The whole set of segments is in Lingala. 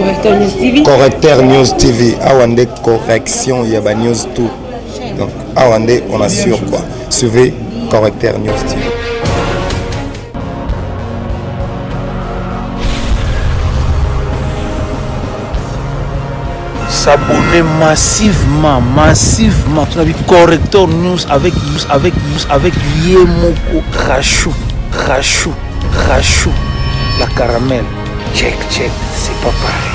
Correcteur News TV. Correcteur News TV. Awande correction, il y a news tout. Donc, Awande, on assure quoi. Suivez Correcteur News TV. S'abonner massivement sur la Correcteur News avec Yemoko Rachou, la caramel. Check, c'est pas pareil.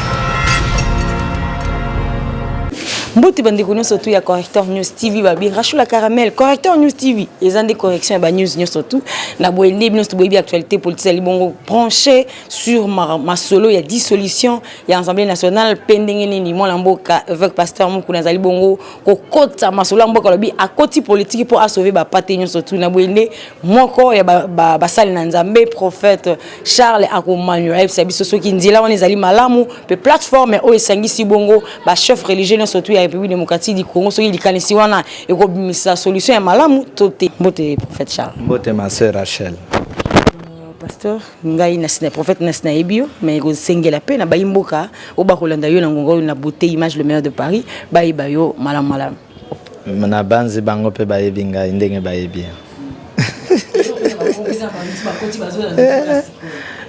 Mbote bande kono surtout ya Correcteur News TV babi Rachou la caramel Correcteur News TV les des corrections ba news surtout na boyende bino boyebi actualité politique libongo branché sur ma solo il y a 10 solutions il y a Assemblée nationale pendenge nini mo lamboka avec pasteur mo kuna zali bongo ko kota ma solo mboka lobi a koti politique pour sauver ba paté surtout na boyende moko ya ba sali na nzambe prophète Charles Akomanuel biso soki ndila wana ezali malamu pe plateforme o esangisi bongo ba chef religieux surtout ya République démocratique du Congo soki likanisi wana ekobimisa solution ya malamu tote mbote prophète Charles mbote ma sœur Rachel pasteur ngai na prophète na ebio mais ko sengela pe na bayimboka o ba kolanda yo na ngongo na beauté image le maire de Paris bayiba yo malamu na banzi bango pe bayebi ngai ndenge bayebi.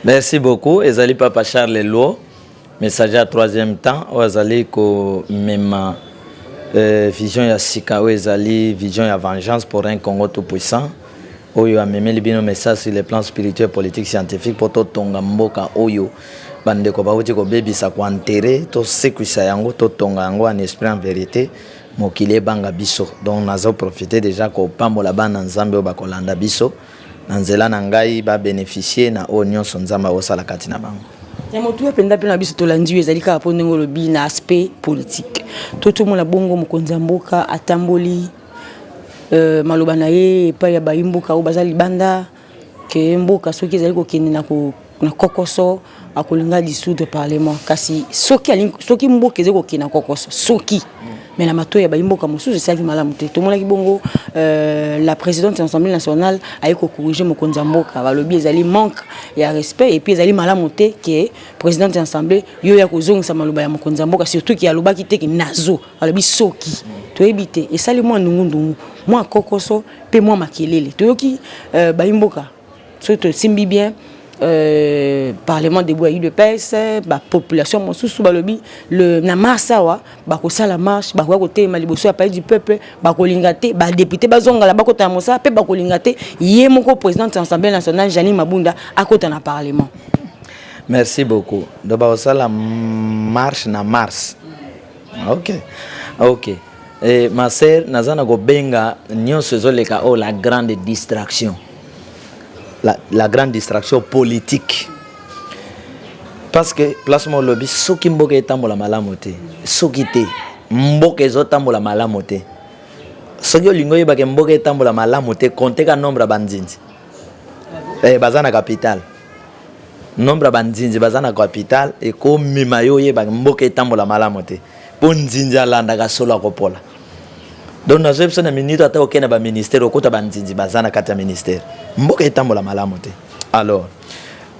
Merci beaucoup ezali papa Charles Lo messager à troisième temps ozali ko mema vision ya sika ezali vision ya vengeance pour un Congo tout puissant oyo amemeli bino message sur les plans spirituels politiques scientifiques pour to tonga mboka oyo bande ko bauti ko bebisa ko enterrer to sécurité yango to tonga yango en esprit en vérité mokile banga biso donc nazo profiter déjà ko pambola bana nzambe ba kolanda biso na nzela na ngai ba bénéficier na union sonzamba osala kati na bango. Ya motu penda pe na biso to landi ezali ka po ndenge lobi na aspect politique toto mona bongo mokonza mboka atamboli maloba na ye pa ya bayimboka o bazali banda ke mboka soki ezali ko kende na kokoso akolinga dissoudre parlement kasi soki mboka ezali ko kende na kokoso soki mais la mato ya bayimboka mosusu c'est malamu te to mona ki bongo la présidente de l'Assemblée nationale a ko corriger mokonza mboka balobi ezali manque ya respect et puis ezali malamu te que présidente de l'Assemblée yo ya kozongisa maloba ya mokonza mboka surtout ki aloba ki te ki nazo alobi soki to ebite et sali moi ndungu moi kokoso pe moi makelele to yoki bayimboka surtout simbi bien parlement de bois de pes ba population mosusu balobi le na masawa ba ko sala marche ba ko te maliboso ya pays du peuple ba ko lingate ba député bazonga la ba ko ta mosa pe ba ko lingate yé moko président de l'Assemblée nationale Janine Mabunda akota na parlement. Merci beaucoup do ba sala marche na mars. OK et ma sœur nazana go benga nyonso zoleka o la grande distraction. La grande distraction politique. Parce que placement lobby soki mboka etambola malamu te soki te mboka ezotambola malamu te soki olingo yeba ke mboka etambola malamu te compter ka nombre banzinzi bazana capital nombre banzinzi bazana capital et ko mima yo yeba mboka etambola malamu te po nzinzi alanda ka solo akopola. Donc nous avons une minute à aucun ministère au côté banzinzi bazana kata ministère mboka etambola malamu te alors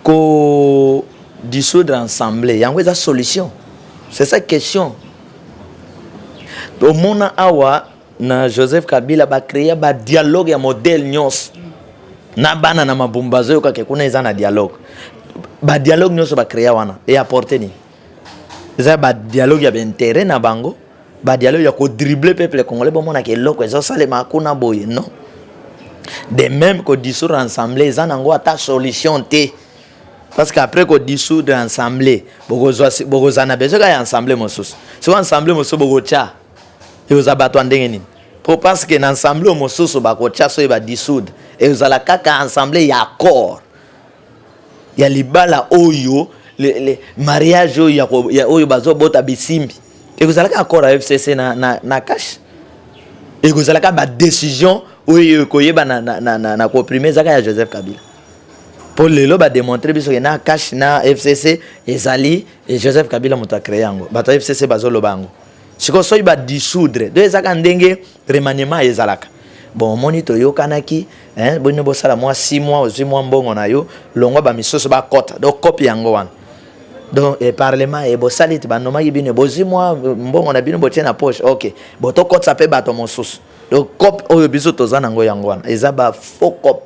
ko dissoudre ensemble yango eza solution c'est ça question donc mona awa na Joseph Kabila ba créer ba dialogue ya modèle nyos na bana na mabumbazo yo kake kuna eza na dialogue ba dialogue nyos ba créer wana et apporter ni eza ba dialogue ya intérêt na bango ba dialogue ya ko dribbler peuple congolais bon mona ke loko ezo salema kuna boye non de même que dissoudre ensemble eza nango ata solution te parce qu'après qu'on dissoudre ensemble beaucoup zana besoin qu'à ensemble mosus si ensemble mosus beaucoup cha et aux abattoirs ndengeni pour parce que ensemble mosus beaucoup cha so va dissoudre et aux ala kaka ensemble ya accord ya libala oyo les mariage oyo ya oyo bazo bota bisimbi et vous allez accord à FCC na cash et vous allez ba décision oyo koyeba na comprimer zaka ya Joseph Kabila. Pour le loba démontrer biso que na cash na FCC ezali et Joseph Kabila muta créer yango bato FCC bazo lobango siko soyi ba dissoudre de ezaka ndenge remaniement ezalaka bon monito yo kanaki bonne bo sala moi 6 mois ou 8 mois mbongo na yo longwa ba misoso ba kota donc copie yango wana donc et parlement et bo salit ba no maki bino bozi moi mbongo na bino botie na poche OK bo to kotsa pe bato mosusu donc cop oyo biso tozana ngo yango wana eza ba faux cop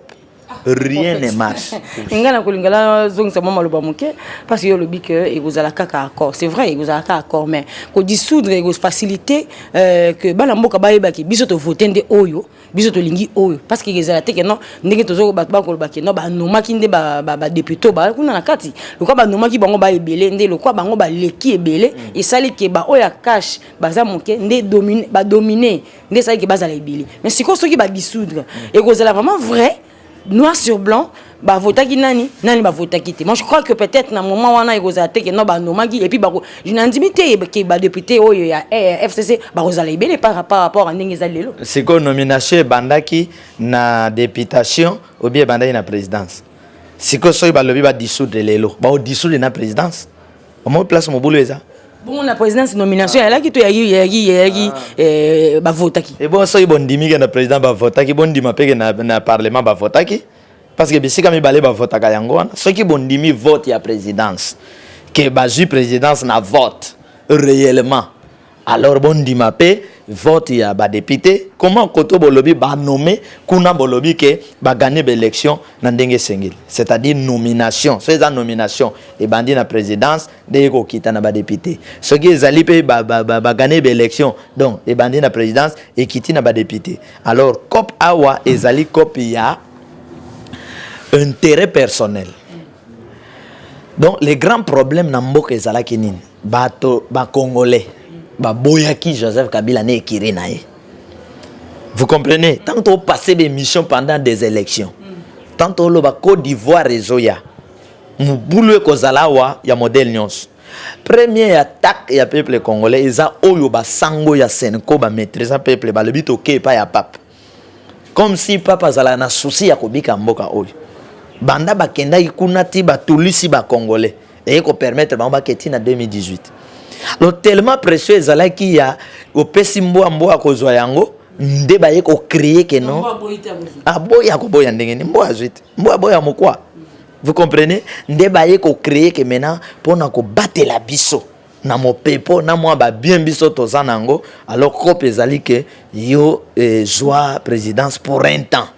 rien ne marche. Ngana kolingala zongisa mama loba muke parce que le bic et vous allez kaka accord. C'est vrai, vous allez kaka accord mais ko dissoudre et ko faciliter que bana mboka bayeba ki biso to voter nde oyo, biso to lingi oyo parce que ezala te que non ndenge tozo ba koloba ki non ba noma ki nde ba député ba kuna na kati. Le quoi ba noma ki bango ba ebele nde le quoi bango ba leki ebele et sali ke ba oya cash baza muke nde dominer nde sali ke bazala ebele. Mais c'est quoi ce qui ba dissoudre et ko ezala vraiment vrai noir sur blanc ba votaki nani ba votaki te. Moi je crois que peut-être na moment wana ekozate que non ba nomaki et puis ba je n'andimité que ba député oyo ya FCC ba rozala ibele par rapport à ndenge zalelo. C'est quoi nomination bandaki na députation ou bien bandaki na présidence. C'est quoi so ba lobi ba dissoudre lelo. Ba dissoudre na présidence. Au moins place mon boulot ça. Bon la présidence nomination elle a qui to yagi ba votaki. Et bon so bon dimi que na président ba votaki bon dima pe que na parlement ba votaki parce que bisika mi balé ba votaka yango wana so ki bon dimi vote ya présidence que ba ju présidence na vote réellement alors bon dima pe vote ya ba député comment koto bolobi ba nommer kuna bolobi que ba gagner l'élection na ndenge sengeli c'est-à-dire nomination so eza nomination et bandi na présidence de ko kita na ba député so ki ezali pe ba gagner l'élection donc et bandi na présidence et kiti na ba député alors cop awa ezali cop ya intérêt personnel donc les grands problèmes na mboka ezala kinini bato ba congolais ba boyaki Joseph Kabila ne ekiri na ye. Vous comprenez? Tant qu'on passait des missions pendant des élections. Tant on ba Côte d'Ivoire rezoya. Mubulu kozalawa ya modèle nyons. Première attaque ya peuple congolais eza oyo ba sango ya Senko ba maîtriser peuple ba le bito ke pa ya pape. Comme si papa zala na souci ya kobika mboka oyo. Banda ba kenda ikuna ti ba tulisi ba congolais et ko permettre ba keti na 2018. Alors tellement précieux ezala ki ya au pesimbo mboa kozwa yango nde ba yeko créer que non boya ko boya ndenge ni mboa zwite mboa boya mokwa vous comprenez nde ba yeko créer que maintenant pona ko battre la biso na mopepo na moi ba bien biso tozanango alors cop ezali que yo joie présidence pour un temps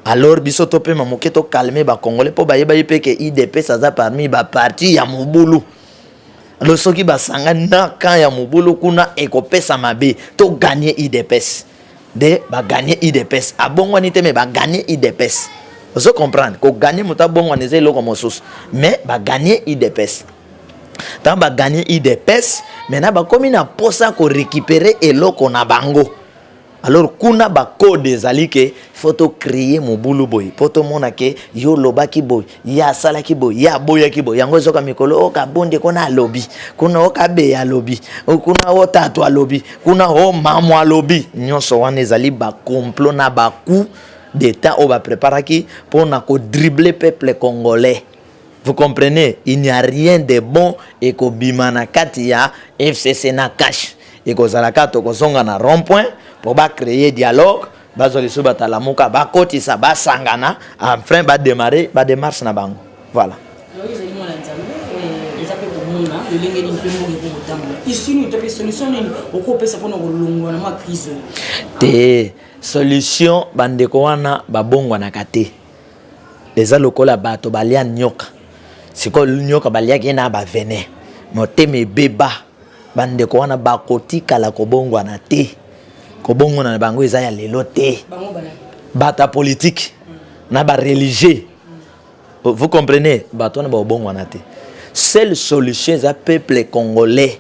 alors biso to pe mamoketo calmer ba congolais po ba yeba ype que IDP ça za parmi ba parti ya mobulu. Le soki basanga na kan ya mobulu kuna ekopesa mabe to gagner IDPS de ba gagner IDPS abongo ni te me ba gagner IDPS vous comprendre ko gagner muta bongo ni zelo comme source mais ba gagner IDPS tant ba gagner IDPS maintenant ba komi na posa ko récupérer eloko na bango alors kuna ba code ezali ke photo créer mobulu boy poto mona ke yo lobaki boy ya sala ki boy ya boya ki boy yango zoka mikolo oka bonde kona lobby kuna oka be ya lobby kuna otatu a lobby kuna o mamo a lobby nyonso wana ezali ba complot na ba coup d'état o ba préparaki pour na ko dribbler peuple congolais. Vous comprenez, il n'y a rien de bon et ko bimana kati ya FCC na cash et ko zalaka to ko zonga na rond-point pour ba créer dialogue bazoli so batalamuka ba koti sa ba sangana enfin ba démarrer ba démarche na bango voilà. Te solution bandeko wana babongwa na kate les lokola bato balia nyoka siko nyoka balia kena ba venin moteme beba bandeko wana bakotika la kobongwa na te kobongo na bango eza ya lelo te bata politique na ba religieux vous comprenez bato na ba bongo na te seule solution est peuple congolais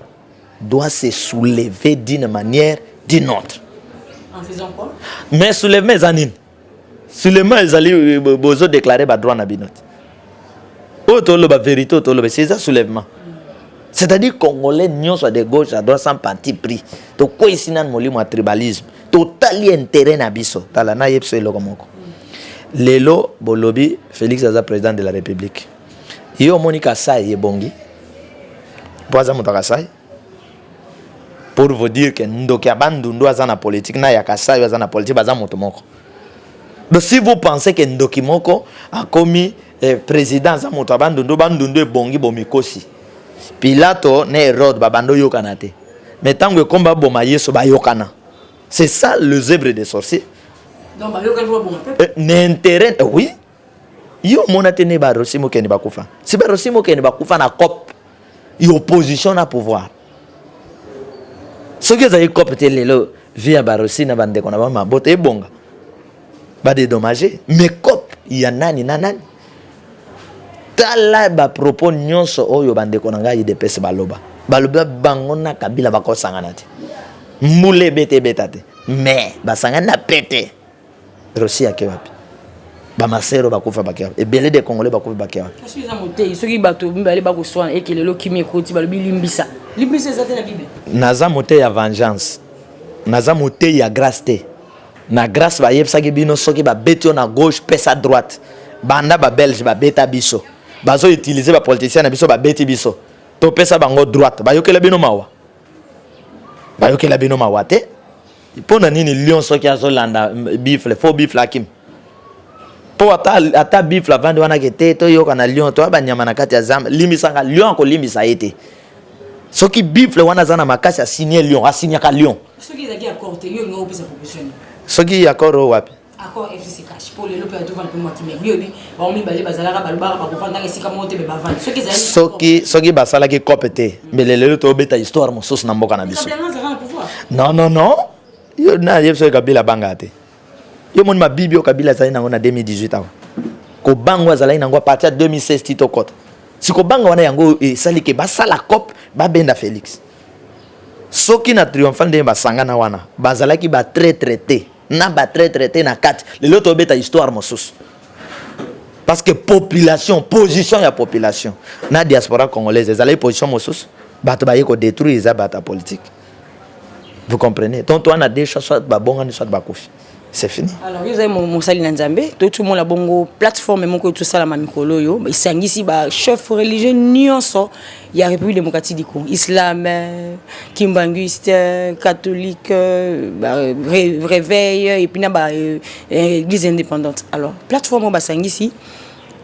doit se soulever d'une manière d'une autre en faisant quoi mais soulèvement zanine soulèvement ezali bozo déclarer ba droit na binot otolo ba vérité otolo c'est ça soulèvement. C'est-à-dire congolais nyons soit de gauche à droite sans parti pris to ko ici nan molimo à tribalisme total intérêt na biso tala na yepso eloko moko lelo bolobi Félix Aza président de la République yo Monica Sai ebongi poza mutaka Sai pour vous dire que ndoki abandundu aza na politique na ya Kasai aza na politique baza moto moko. Donc si vous pensez que ndoki moko a commis président za moto abandundu bandundu ebongi bomikosi Pilato ne Hérode babando yokana te. Mais tant que combat boma yeso ba yokana. C'est ça le zèbre des sorciers. Donc ba yokana bon. N'intérêt oui. Yo monate ne ba rosimo keni ba kufa. Si ba rosimo keni ba kufa na cop. Yo opposition na pouvoir. Ce que ça y cop te lelo via ba rosina bande kona ba mabote e bonga. Ba dédommager mais cop ya nani na nani. Tala ba propos nyonso oyo bande kona nga IDPS baloba. Baloba bangona kabila bako sangana te. Mbule bete betate. Mais ba sangana pété. Russie ke wapi? Ba masero bakufa bakia. Et belé des Congolais bakufa bakia. Parce que ça monté, ceux qui bato mbale ba ko soin et que le kimi ekoti balobi limbisa. Limbisa ezate na Bible. Naza moté ya vengeance. Naza moté ya grâce te. Na grâce ba yebsa ke bino soki ba betio na gauche pesa droite. Banda ba belge ba beta biso. Bazo utiliser ba politicien na biso ba beti biso. To pesa bango droite. Ba yokela bino mawa. Ba yokela bino mawa te. Pona nini lion soki azolanda bifle faux bifle akim. Po ata bifle vandi wana kete to yoka na lion to ba nyama na kati ya zamba limisanga lion ko limisa ete. Soki bifle wana zana makasi a signer lion, a signer ka lion. Soki zaki accord te yo ngo pesa proposition. Soki accord wapi? Accord FCC cash pour le lope to vendre pour moi qui me biobi ba omi balé bazalaka balobaka ba kofanda ke sika mote be bavandi. Soki basala ki kopete. Mbelele to beta histoire mo sos na mboka na biso. Non. Yo na yebso kabila bangate. Yo mon ma bibio kabila zali nango na 2018 awa. Ko bangwa zali nango a partir de 2016 tito kota. Si ko bangwa wana yango sali ke basala cop ba benda Félix. Soki na triomphal de basanga na wana bazalaki ba traité na ba traité na kat le loto beta histoire mosus. Parce que population position ya population na diaspora congolaise ezali position mosus bato ba yeko détruire za bata politique. Vous comprenez? Donc toi on a des choses soit ba bonga ni soit ba kofi. C'est fini. Alors, vous avez mon sali Nzambe, tout le monde a bongo plateforme mon tout ça la mamikolo yo, mais c'est ici ba chef religieux nyonso, il y a République démocratique du Congo, islam, kimbanguiste, catholique, réveil et puis na ba église indépendante. Alors, plateforme ba ici,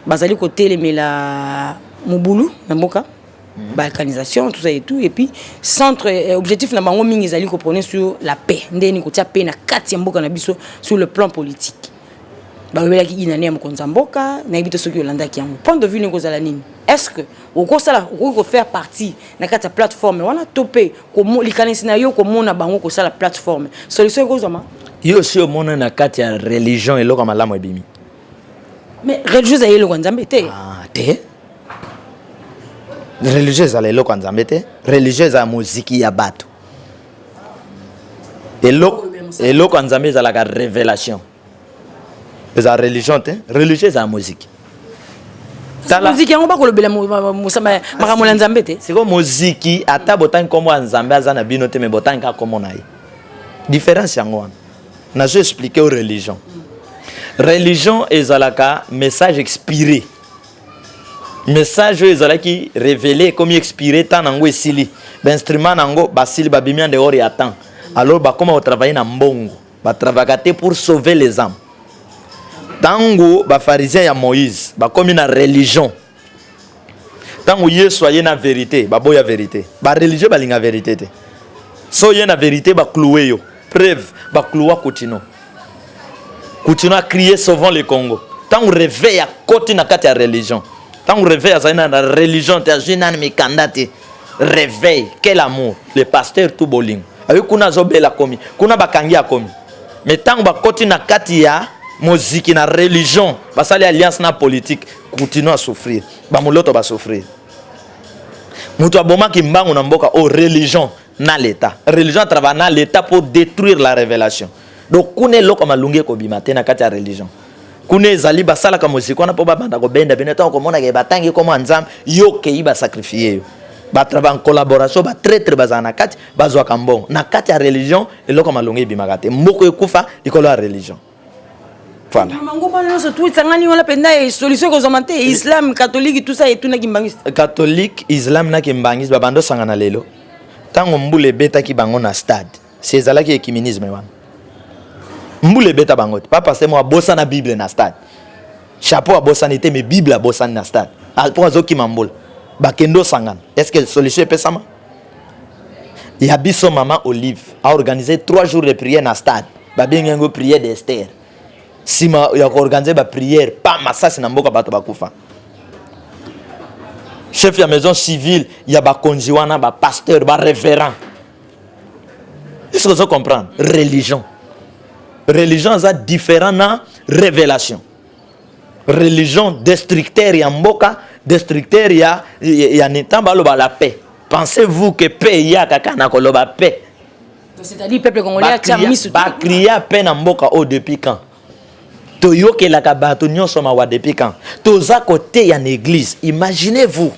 bazali côté les mais la mobulu na mboka. Balkanisation, tout ça et tout, et puis centre objectif na bango mingi ezali ko prôner sur la paix ndeni ko tia paix na kati ya mboka na biso sur le plan politique ba wela ki inane ya mkonza mboka na ibito soki yolanda ki yango point de vue ngo zala nini est-ce que au kosala ko faire partie na kati ya plateforme wana topé ko likanisi na yo ko mona bango ko sala plateforme solution ko zama yo si o mona na kati ya religion eloko malamu ebimi mais religieuse ayelo ko nzambe te te religieuse à l'éloko nzambe te religieuse à musique ya bato eloko nzambe za la révélation za religion te religieuse à musique tala musique yango ba ko lobela musama makamola nzambe te c'est comme musique ata botan comme nzambe azana bino te me botan ka comme na ye différence yango na je expliquer aux religion ezalaka message expiré. Message ezalaki révélé comme expiré tant nango esili l'instrument nango basili babimi en dehors ya temps alors ba comment travailler na mbongo ba travailler pour sauver les âmes tango ba pharisien ya Moïse ba comme na religion tango Yesu aye na vérité ba boya vérité ba religieux ba linga vérité te so ye na vérité ba clouer yo preuve ba clouer continue à crier sauvons le Congo tango réveil à côté na kati ya religion. Quand on réveille à la religion, tu as une candidate. Réveil, quel amour. Le pasteur tout boling. Avec kuna zobe la komi, kuna bakangi a komi. Mais tant que continue na katia, musique na religion, parce que l'alliance na politique continue à souffrir. Ba muloto ba souffrir. Mutu aboma ki mbangu na mboka o religion na l'état. Religion travaille na l'état pour détruire la révélation. Donc kune loko malungi ko bimate na katia religion. Kune zali basala ka musique wana po babanda ko benda bineta ko mona ke batangi ko nzambe yo ke iba sacrifier yo ba travailler en collaboration ba traître bazana kati bazwa kambon na kati ya religion eloko malongi bimakate mboko ekufa ikolo ya religion voilà mango bana so tout sangani wala penda solution ko zamante islam catholique tout ça et tout na kimbangis catholique islam na kimbangis babando sangana lelo tango mbule beta ki bango na stade c'est zalaki ecuménisme wana mbule beta bangote papa c'est moi bossa na bible na stade chapeau a bossa n'était mais bible a bossa na stade pour azoki mambola bakendo sangana. Est-ce que solution est ça? Il y a biso maman Olive a organisé 3 jours de prière dans le stade. Babingo prière d'Esther. Si il y a organisé la prière, pas massacre na mboka bato bakufa. Chef de la maison civile, il y a ba konjiwana, ba pasteur, ba révérend. Est-ce que vous comprenez? Religion. Religion est différente dans révélation. Religion destructeur ya mboka, destructeur ya netamba lo ba la paix. Pensez-vous que paix ya kaka na koloba paix? C'est-à-dire peuple congolais a mis ba crier paix na mboka o depuis quand? Toyoke la kabato nyonso ma wa depuis quand? Toza côté ya l'église. Imaginez-vous.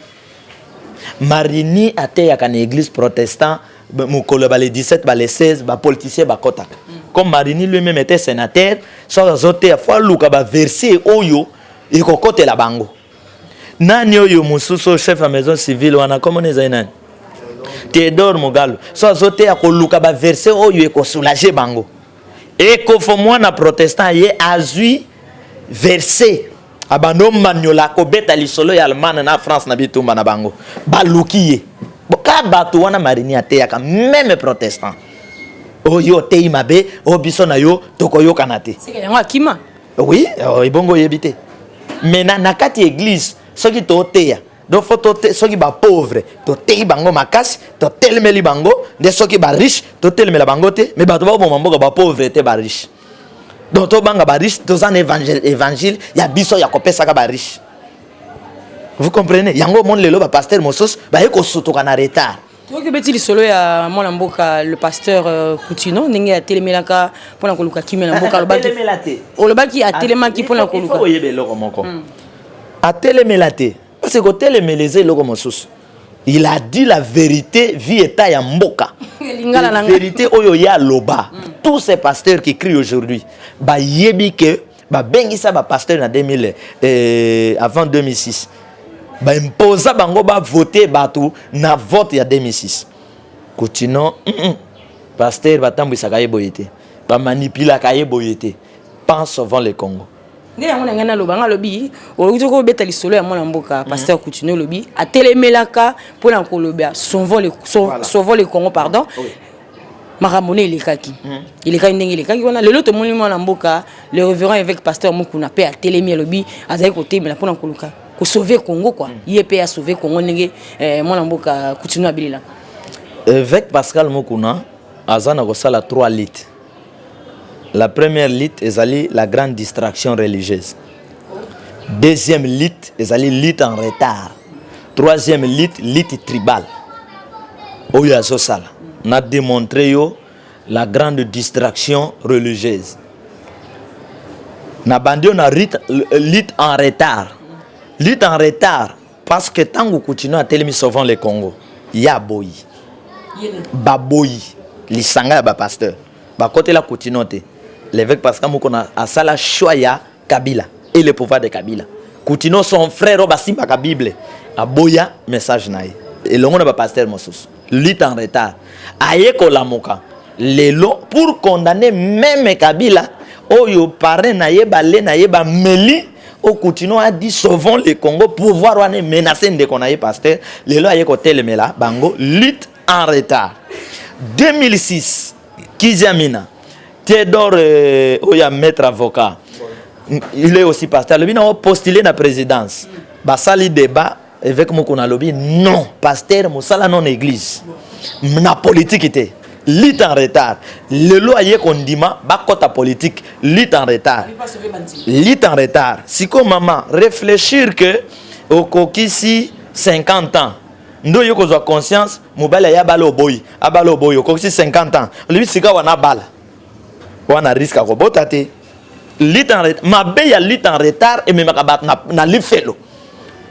Marini a été à une église protestante, mukolo ba les 17 ba les 16 ba politicien ba kota. Comme Marini lui-même était sénateur, ça zoté a fois luka ba verser oyo et kokote la bango. Nani oyo mususo chef à maison civile wana comment les nani? Théodore Mogalo. Ça zoté a ko luka ba verser oyo et ko soulager bango. Et ko fo mwana protestant ye azui verser abando maniola ko beta lisolo ya Allemagne na France na bitumba na bango. Balukiye. Boka batu wana Marini ate yaka même protestant. Oyo te imabe obiso na yo tokoyo kanate. C'est que yango kima. Oui, ibongo yebite. Mais na kati église soki to teya. Donc faut to soki ba pauvre, to te bango makasi, to telemeli bango, de soki ba riche, to telemela bango te, mais bato ba bomamboka ba pauvre te ba riche. Donc to banga ba riche, to zan évangile, ya biso ya kopesa ka ba riche. Vous comprenez? Yango mon lelo ba pasteur mosos ba eko sotoka na retard. Tu vois que beti lisolo ya mwana mboka le pasteur Coutinho ndenge ya telemelaka pona koluka kimela mboka lobaki. Telemelate. O lobaki a telemaki pona koluka. Faut yebe loko moko. A telemelate. Parce que telemeleze loko mosos. Il a dit la vérité vie état ya mboka. La vérité oyo ya loba. Tous ces pasteurs qui crient aujourd'hui ba yebi que ba bengisa ba pasteur na 2000 avant 2006. Ba imposa bango ba voter batou na vote ya 2006. Coutinho pasteur batambisa kaye boyete. Ba manipula kaye boyete. Pense souvent le Congo. Nde yango na ngana lobanga lobi olokuti ko beta lisolo ya mwana mboka pasteur Coutinho lobi a telemelaka pona kolobia sauvons le Congo pardon. Maramone ilekaki. Ilekaki ndenge ilekaki wana lelo to moni mwana mboka le révérend évêque pasteur Mukuna pe a telemi lobi azali côté mais pona koluka ko sauver Congo quoi. Yé a sauver Congo ndenge mwana mboka Coutinho abilila. Évêque Pascal Mukuna azana ko sala 3 litres. La première lit est la grande distraction religieuse. Deuxième lit est lit en retard. Troisième lit tribal. Oyo azo sala. On a démontré la grande distraction religieuse. Na bandi on a lit en retard. Lit en retard parce que tant que continue à télémi souvent le Congo, ya boyi. Baboyi, lisanga ba pasteur. Ba côté la continue l'évêque Pascal Mukuna a sala choya Kabila et le pouvoir de Kabila. Coutinho son frère Obasimba ka Bible. A boya message naï. Et le monde ba pasteur Mossos. Lit en retard. Aye ko la moka. Lelo pour condamner même Kabila. Oyo parrain naïe ba le naïe ba meli. O Coutinho a dit sauvons le Congo pour voir on est menacé de qu'on aille pasteur. Lelo aye ko telemela bango lit en retard. 2006 Kiziamina. Théodore Oya maître avocat. Il est aussi pasteur. Le a postulé dans la présidence. Basali débat avec Mukuna Lobi. Non, pasteur, Moussala non église. Na politique était. Lit en retard. Le loyer qu'on dit ma, bakota politique, lit en retard. Lit en retard. Si comme maman, réfléchir que au kokisi 50 ans. Ndo yoko zo conscience, mobile ya balo boy, abalo boy, au kokisi 50 ans. Lui sika wana bala. On a risque à roboter. Lit en retard. Ma belle lit en retard et même na lifelo.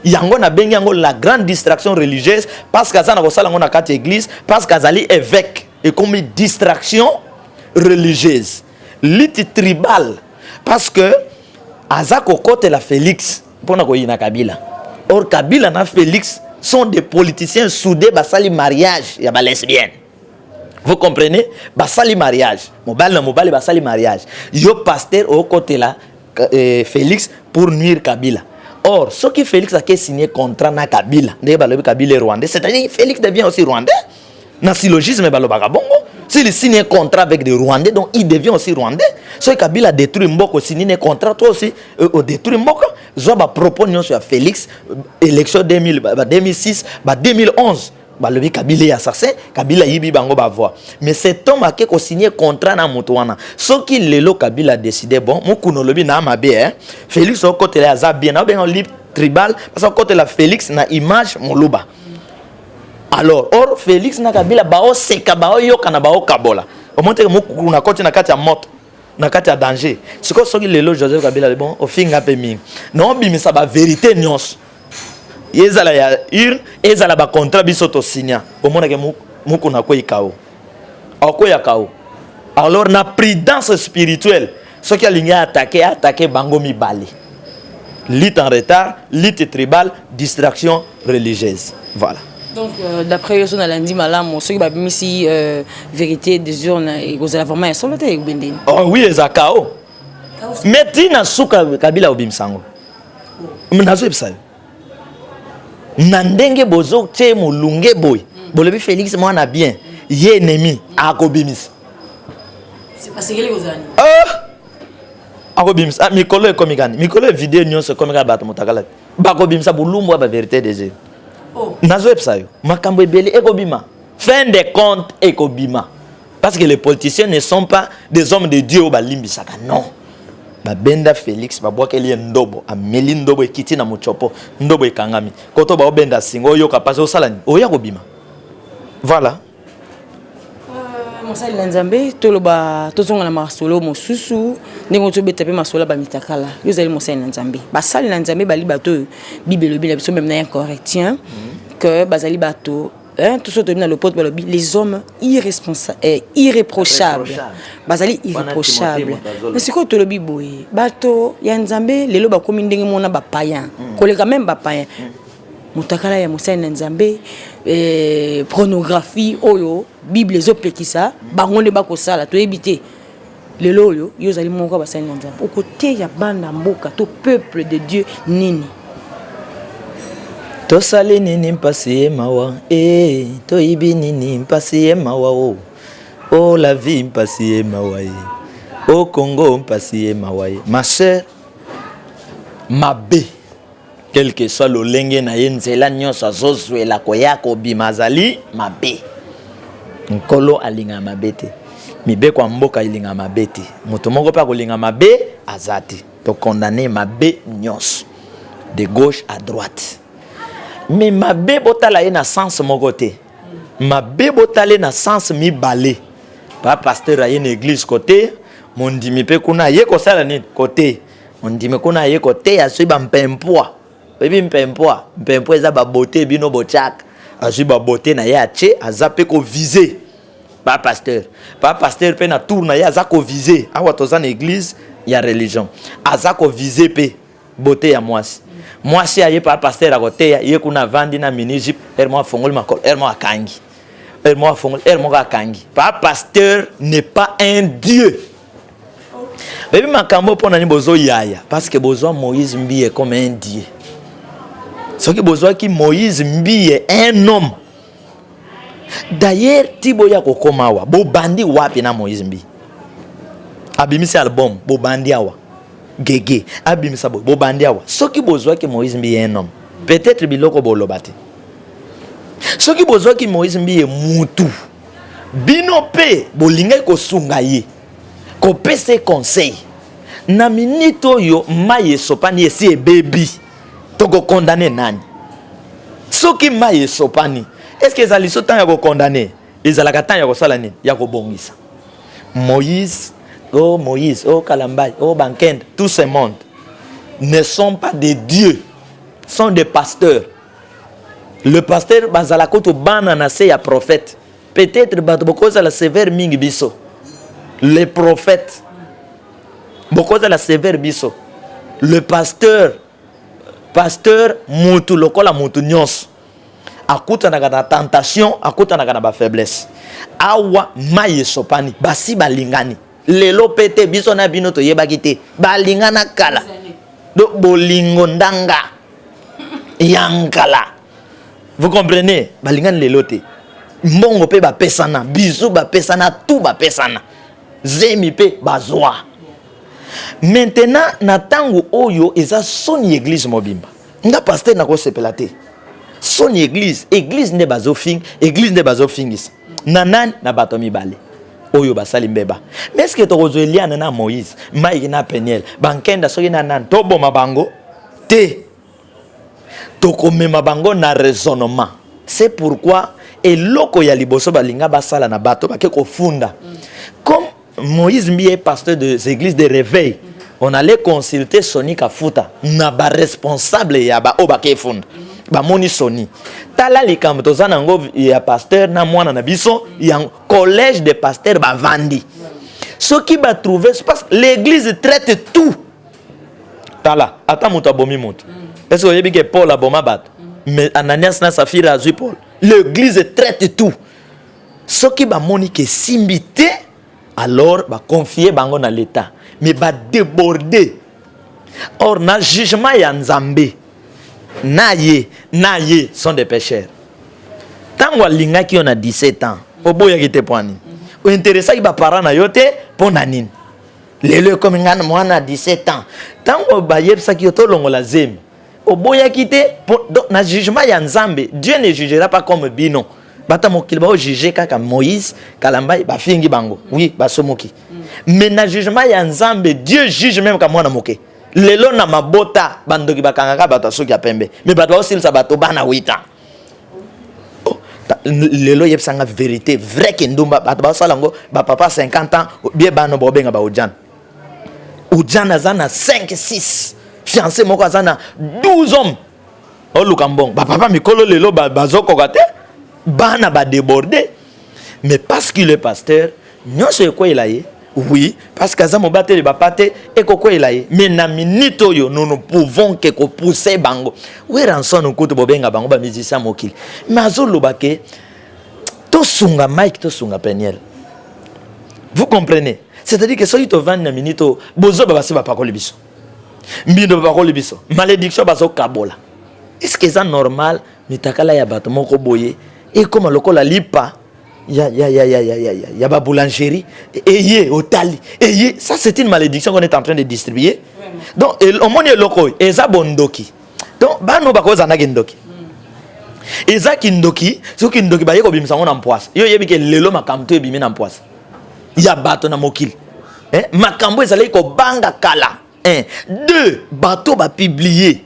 Yango na bengi yango la grande distraction religieuse parce que ça na kosala ngona kati église parce que azali évêque et comme distraction religieuse. Lit tribal parce que azako kote la Félix pona ko yina Kabila. Or Kabila na Félix sont des politiciens soudés basali mariage ya ba lesbienne. Vous comprenez? Basali mariage. Mobile basali mariage. Yo pasteur au côté là Félix pour nuire Kabila. Or, ce qui Félix a signé contrat na Kabila, Kabila est rwandais, c'est-à-dire Félix devient aussi rwandais. Dans le syllogisme, s'il signe un contrat avec des Rwandais, donc il devient aussi rwandais. Si Kabila détruit Mboko, signe un contrat, toi aussi, détruit Mboko. Zoba propose sur Félix, élection 2006, 2011. Le Kabila est assassin, Kabila yibi bango ba voix. Mais cet homme a signé un contrat na Moutouana. Ce qui le Kabila a décidé, bon, mon kounolobi na mabe, Félix au côté de la bien, on libre tribal, parce que côté la Félix na image moluba. Alors, or Félix na Kabila bao seka bao yoka na bao kabola. Au moins que na côté na kati ya moto, na kati ya danger. Ce que soki lelo Joseph Kabila bon, au finga pe mingi. Non bimisa ba vérité nyos. Yezala ya ir, ezala ba contrat biso to signa. Au moins que muku na ko ikao. Ako ya kao. Alors na prudence spirituelle, ce qui a ligné attaquer bango mi bali. Lutte en retard, lutte tribal, distraction religieuse. Voilà. Donc, d'après eux, on a lundi malam, ceux qui ont mis ici vérité des urnes et vous avez vraiment un seul côté. Oh oui, les akao. Mais tina souka Kabila obimsango. Mnazo epsayo. Nandenge bozo te mulunge boy. Bolobi Félix moi na bien. Ye ennemi akobimis. C'est parce que les ozani. Akobimis. Mikolo e komikani. Mikolo e vidéo nyonso komika bato mutakala. Bakobimisa bulumbu ba vérité des urnes. Nazo epsayo makambo ebele ekobima fin de compte ekobima parce que les politiciens ne sont pas des hommes de Dieu au balimbisaka non ba benda Félix ba bwakeli ndobo ameli ndobo ekiti na muchopo ndobo ekangami koto ba benda singo yoka passe au salani oya kobima voilà mosali na nzambe toloba tozonga na masolo mosusu ndenge tobeta pe masolo ba mitakala yozali mosali na nzambe basali na nzambe bali bato bible lobi na biso même na incorrectien que bazali bato tout ce dans le pot les hommes irréprochables bazali irréprochables mais c'est quoi tolobi boye bato ya nzambe lelo ba komi ndenge mona ba païen koleka même ba païen mutakala ya mosali na nzambe pornographie oyo bible ezopekisa bango nde bakosala toyebi lelo oyo yozali moko basali na nzambe okote ya banda mboka to peuple de Dieu nini tosali nini mpasi ye mawa toyibi nini mpasi ye mawa oh la vie mpasi ye mawa au Congo mpasi ye mawa ma sœur mabe quel que soit le lenge na ye nzela nyonso azozwela koya kobima azali mabe nkolo alinga mabe te mibe kwa mboka ilinga mabe te moto moko pa kolinga mabe azati to condamner mabe nyonso de gauche à droite mais mabe botala ye na sens moko te mabe botale na sens mibale pa pasteur aye na église côté mondimi pe kuna ye kosala nini côté mondimi kuna ye côté asui ba mpempoa bebi mpempoa eza ba beauté bino bochaka asui ba beauté na ye ache azape ko viser pa pasteur pe na tour na ye azako viser awa toza na église ya religion azako viser pe beauté ya mwasi mwasi aye pa pasteur akoteya ye kuna vandi na miniji ermo afongoli makolo ermo akangi ermo akangi pa pasteur n'est pas un dieu bebi makambo pona ni bozo yaya parce que bozo Moïse Mbiye comme un dieu ce qui bozo ki Moïse Mbiye un homme d'ailleurs tibo ya kokomawa bo bandi wapi na Moïse Mbiye abimisi album bo bandi awa gege abimisa bo bandi awa soki bozwa ki Moïse Mbiye un homme peut-être biloko bolobate soki bozwa ki Moïse Mbiye mutu bino pe bolinga ko sunga ye ko pese conseil na minito yo maye sopani esi ebebi toko condamner nani soki maye sopani est-ce que ezali so temps ya ko condamner ezalaka temps ya ko sala nini ya ko bongisa Moïse Kalambai, oh Bankend, tous ces mondes ne sont pas des dieux, sont des pasteurs. Le pasteur bazalakoto bananase ya prophète. Peut-être bakoza la sévère mingi biso. Les prophètes bokoza la sévère biso. Le pasteur mutu lokola mutu nyos. Akuta na tentation, akuta na ba faiblesse. Awa maye sopani, basi balingani. Lelo pete biso na bino to yebaki te balingana kala do bolingo ndanga Yankala. Vous comprenez? Balingan lelote. Mbongo pe ba pesana, bisou ba pesana, tout ba pesana. Zemi pe bazwa. Maintenant, na tango oyo eza son église mobimba. Nga pasteur na ko sepelate. Son église ne bazofing, église ne bazofingis. Nanan na bato mibale. Oyo basali mbeba. Mais est-ce que to rozoelia na Moïse, Maïki na Peniel, bankenda soki na nan tobo mabango te. Toko mema bango na raisonnement. C'est pourquoi eloko ya liboso balinga basala na bato bake ko funda. Comme Moïse est pasteur des églises de réveil, on allait consulter Soni Kafuta, na ba responsable ya ba obake funda. Ba moni Soni. Tala likambo tozana ngo ya pasteur na mwana na biso ya collège de pasteurs ba vandi. Ce qui va trouver parce que l'église traite tout. Tala, ata muta bomi muta. Est-ce que vous avez que Paul a bomba bat? Mais Ananias na Saphira a Paul. L'église traite tout. Ce qui va monique simbité, alors va confier bango na l'état. Mais va déborder. Or, na jugement ya Nzambe. Naye sont des pécheurs. Tant que linga qui on a 17 ans, oboya qui te poani. Ou intéressant qui va parler na yote pour nanin. Lelo comme ngana mwana 17 ans. Tant que bayeb sa qui oto longo la zemi. Oboya kite donc na jugement ya Nzambe, Dieu ne jugera pas comme bino. Bata mokili ba juger kaka Moïse, Kalamba ba fingi bango. Oui, ba somoki. Mais na jugement ya Nzambe, Dieu juge même comme mwana moke. Lelo na mabota bandoki bakangaka bato soki ya pembe. Mais bato aussi sa bato bana 8 ans. Oh, lelo yebsanga vérité, vrai que ndumba bato ba salango ba papa 50 ans, bien bano bobenga ba ojan. Ojan azana 5 6. Fiancé moko azana 12 hommes. Oh lukambong, ba papa mikolo lelo bazoko kate bana ba déborder. Mais parce qu'il est pasteur, nyonso ko ilaye. Oui, parce que azamo bateli ba pate e koko ilaye. Mais na minito yo nous ne pouvons que pousser bango. Oui ranson ko to bobenga bango ba musicien mokili. Mais azolo bake to sunga Mike to sunga Peniel. Vous comprenez? C'est-à-dire que soki to vend na minito bozo ba basi ba pakoli biso. Mbindo bakoli biso malédiction bazo kabola. Est-ce que c'est normal mitakala ya bato moko boye et comme lokola lipa ya ba boulangerie et otali et ça c'est une malédiction qu'on est en train de distribuer. Donc au monde loko eza bondoki. Donc bano bakoza na gendoki. Eza kindoki, so kindoki ba yeko bimisa ngona mpoise. Yo yebi ke lelo makamto ebimi na mpoise. Ya bato na mokili. Makambo ezali ko banga kala. 1, 2, bateau va publier.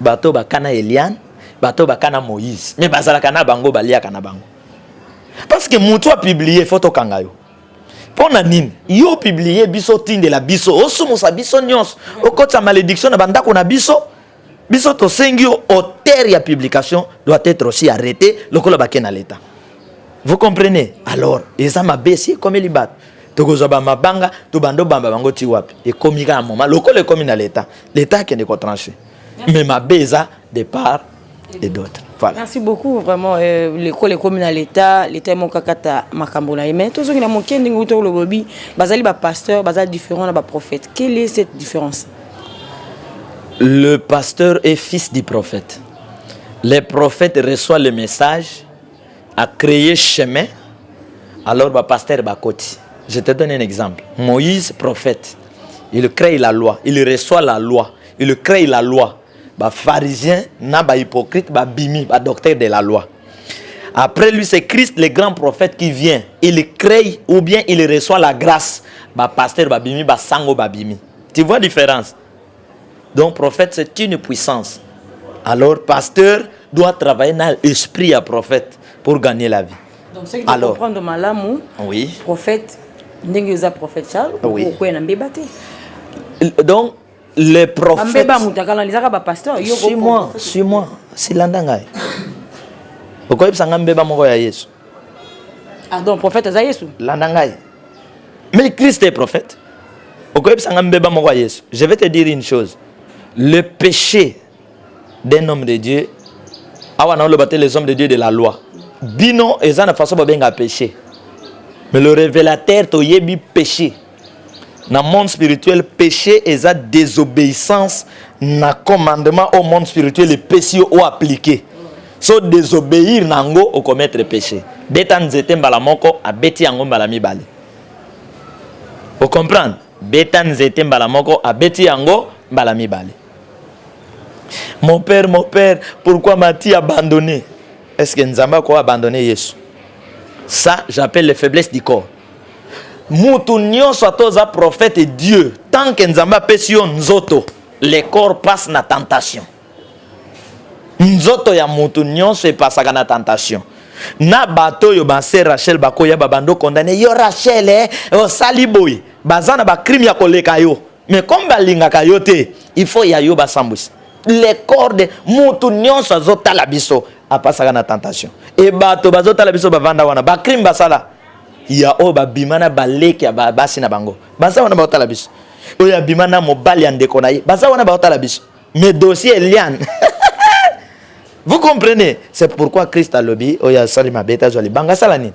Bateau va kana Eliane, bateau va kana Moïse. Mais bazala kana bango balia kana bango. Parce que mutu a publié photo kangayo. Pona nini? Yo publié biso tinde la biso. Osumo sa biso nyos. Okota malédiction na bandako na biso. Biso to sengio auteur ya publication doit être aussi arrêté lokola bakena l'état. Vous comprenez? Alors, eza mabesi comme libat. Tokozaba mabanga to bando bamba bango ti wapi et komika à moment lokole komi na l'état qui ne ko trancher mais ma beza de part et d'autres. Voilà. Merci beaucoup vraiment l'école communale à l'état mon kakata makambo na mais to zoki na mokende nguto lo bobi bazali ba pasteur bazali différent na ba prophète. Quelle est cette différence? Le pasteur est fils du prophète. Les prophètes reçoivent le message à créer chemin alors ba pasteur ba koti. Je te donne un exemple. Moïse, prophète, il crée la loi, il reçoit la loi, il crée la loi. Bah pharisien, na ba hypocrite, ba bimi, ba docteur de la loi. Après lui, c'est Christ, le grand prophète qui vient. Il crée ou bien il reçoit la grâce. Ba pasteur, ba bimi, ba sango, ba bimi. Tu vois la différence? Donc prophète, c'est une puissance. Alors pasteur doit travailler dans l'esprit à prophète pour gagner la vie. Donc c'est que alors comprendre malamu. Oui. Prophète. Ndengeza prophète Charles oui. Ou na mbebate. Donc les prophètes mbeba mutakala nizaka ba pasteur yo suis-moi si landangai. Pourquoi ibsanga mbeba moko ya Yesu? Ah donc prophète za Yesu. Landangai. Mais Christ est prophète. Pourquoi ibsanga mbeba moko ya Yesu? Je vais te dire une chose. Le péché d'un homme de Dieu awana lo battre les hommes de Dieu de la loi. Bino ezana façon ba benga péché. Mais le révélateur to yebi péché. Dans le monde spirituel, péché et la désobéissance, na commandement au monde spirituel, les péchés ont appliqué. So désobéir nango au commettre péché. Betan zete mbalamoko a beti yango mbalami bale. Vous comprenez? Betan zete mbalamoko a beti yango mbalami bale. Mon père, pourquoi m'as-tu abandonné? Est-ce que Nzamba a abandonné Jésus? Ça, j'appelle les faiblesses du corps. Moutounion soit un prophète et Dieu. Tant que Nzamba pesio nzoto, le corps passe na tentation. Nzoto ya moutounion se passe na tentation. Na bato yo ba sœur Rachel bakoya babando condamné yo Rachel o saliboy bazana ba crime ya koleka yo. Mais comme balinga kayote, il faut ya yo ba sambwis. Le corps de moutounion soit zota la biso a passe na tentation. Et bato bazota la biso bavanda wana ba crime basala. Ya o ba bimana baleki ya basi na bango. Basa wana ba otala biso. O ya bimana mobali ya ndeko na ye. Basa wana ba otala biso. Mes dossiers lian. Vous comprenez? C'est pourquoi Christ a lobby. O ya salima beta joli banga salani.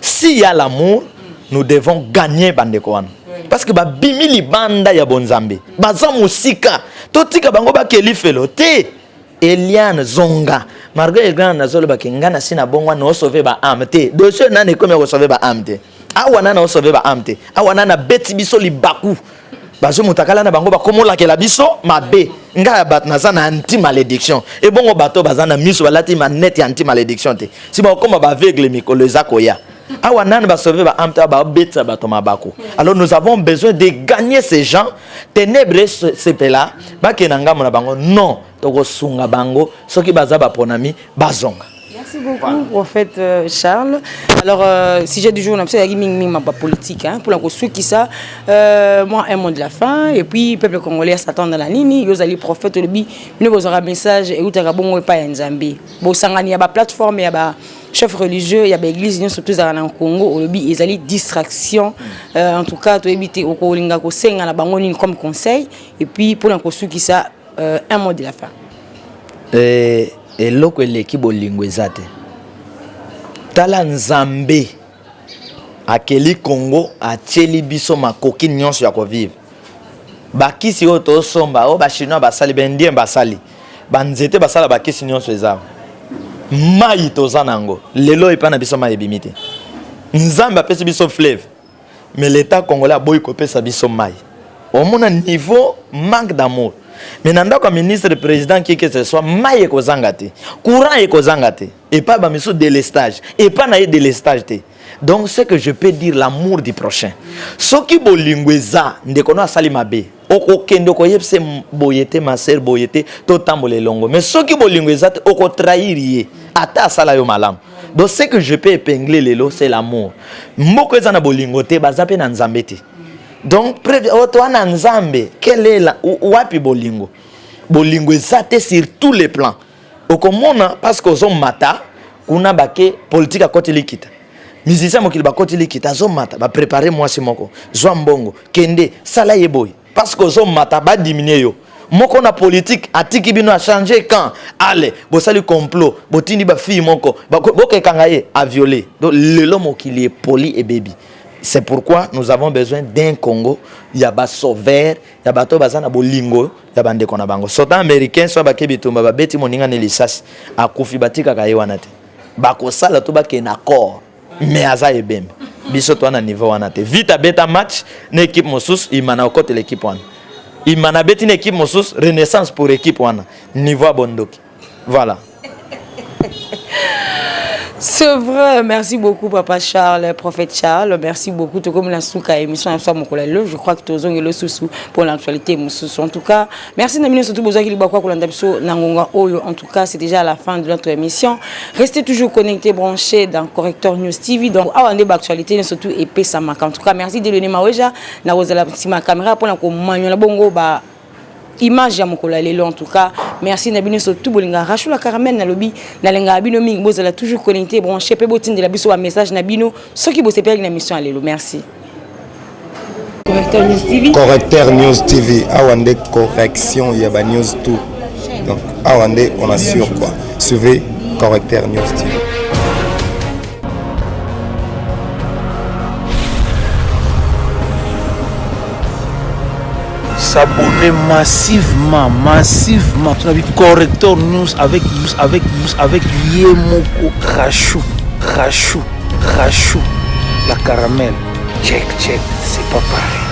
S'il y a l'amour, nous devons gagner bandeko wana. Parce que ba bimili banda ya bonzambe. Baza musika. Totika bango ba kelifelo te. Eliane Zonga. Marguerite Grand Nazolo Bakingana Sina Bongwa no sauver ba amte. Dossier nane comme au sauver ba amte. Awana na sauver ba amte. Awana na beti biso li baku. Bazo mutakala na bango ba komola ke la biso mabe. Nga bat nazana anti malédiction. Et bongo bato bazana miso balati maneti anti malédiction te. Si ba koma ba aveugle mikolo zakoya. Awana na ba sauver ba amte ba beta bato mabako. Alors nous avons besoin de gagner ces gens ténébreux ces là ba kenanga mona bango non. Bango, ce qui bazaba ponami, bazonga. Merci beaucoup, prophète Charles. Alors, si j'ai du jour, on a ma politique, hein, pour la construire qui ça, moi, un mot de la fin, et puis, peuple congolais s'attend dans la ligne, ils allez prophète, le bi, nous avons un message, et vous avez bon, pas un Zambie. Bon, il y a une plateforme, il y a chef religieux, il y a l'église, nous sommes tous en Congo, le bi, ils allient distraction, en tout cas, tu éviter au Kolinga, au Senga, la Bangoni comme conseil, et puis, pour la construire qui ça, un mot de la fin. Et loko l'équipe lingwezate. Tala Nzambe akeli Congo a tcheli biso makoki nyonso ya ko vivre. Bakisi oto somba o ba chinois basali bendien basali. Banzete basala bakisi nyonso eza. Mai tozanango. Lelo epana biso mai ebimite. Nzambe apesi biso fleuve. Mais l'état congolais a boy kopesa biso mai. Au mon niveau manque d'amour. Mais nanda comme ministre président qui que ce soit maille ko zangate courant e ko zangate et pas ba miso délestage et pas na délestage te. Donc ce que je peux dire l'amour du prochain soki bolingweza ndekono asali mabe oko kendo ko yepse boyete ma sœur boyete to tambole longo mais soki bolingweza te oko trahir ata sala yo malam. Donc ce que je peux épingler lelo c'est l'amour mboko ezana bolingote bazape na nzambete. Donc, toi, Nzambe, quel est la wapi bolingo? Bolingo est sur tous les plans. Au commun, parce qu'ils ont mata, on a baqué politique à côté likita. Musicien mokili ba côté likita, zo mata, ba préparer moi c'est moko. Zwambongo, kende, sala yeboy. Parce qu'ils ont mata, ba diminuer yo. Moko na politique, atiki bino a changé quand? Allez, bo sali complot, bo tindi ba fille moko, bo ke kangaye a violer. Donc, le l'homme qui est poli et baby. C'est pourquoi nous avons besoin d'un Congo. Il y a des sauveurs, il y a des bazana bolingo, il y a des konabango. Sotan américain soit bakebi tumba babeti moninga nelisas akufi batika kayewanate. Bako sala to ba ken accord. Mais aza ebem. Biso to na niveau wanate. Vita beta match na équipe mosus imana okote l'équipe wana. Imana beti na équipe mosus renaissance pour équipe wana. Niveau bondoki. Voilà. C'est vrai, merci beaucoup Papa Charles, prophète Charles, merci beaucoup. Tout comme la souka émission je crois que tu as le sous pour l'actualité. En tout cas, merci Namino surtout besoin qu'il en tout cas, c'est déjà la fin de notre émission. Restez toujours connectés, branchés dans Correcteur News TV. Donc, avant de l'actualité, surtout épais ça marque. En tout cas, merci de l'aimer Maweja, na la ma caméra pour la la bongo image ya mokolo lelo. En tout cas, merci Nabino surtout bolinga rachula caramel na lobby na lenga bino mingi bozala toujours connecté branché pe botine de la biso wa message Nabino ceux qui bossent na mission lelo. Merci. Correcteur News TV. Correcteur News TV awande correction ya ba news tout. Donc awande on assure quoi. Suivez Correcteur News TV. s'abonner massivement. On a vu Corrector News avec Yemoko Rachou. La caramel. Check, c'est pas pareil.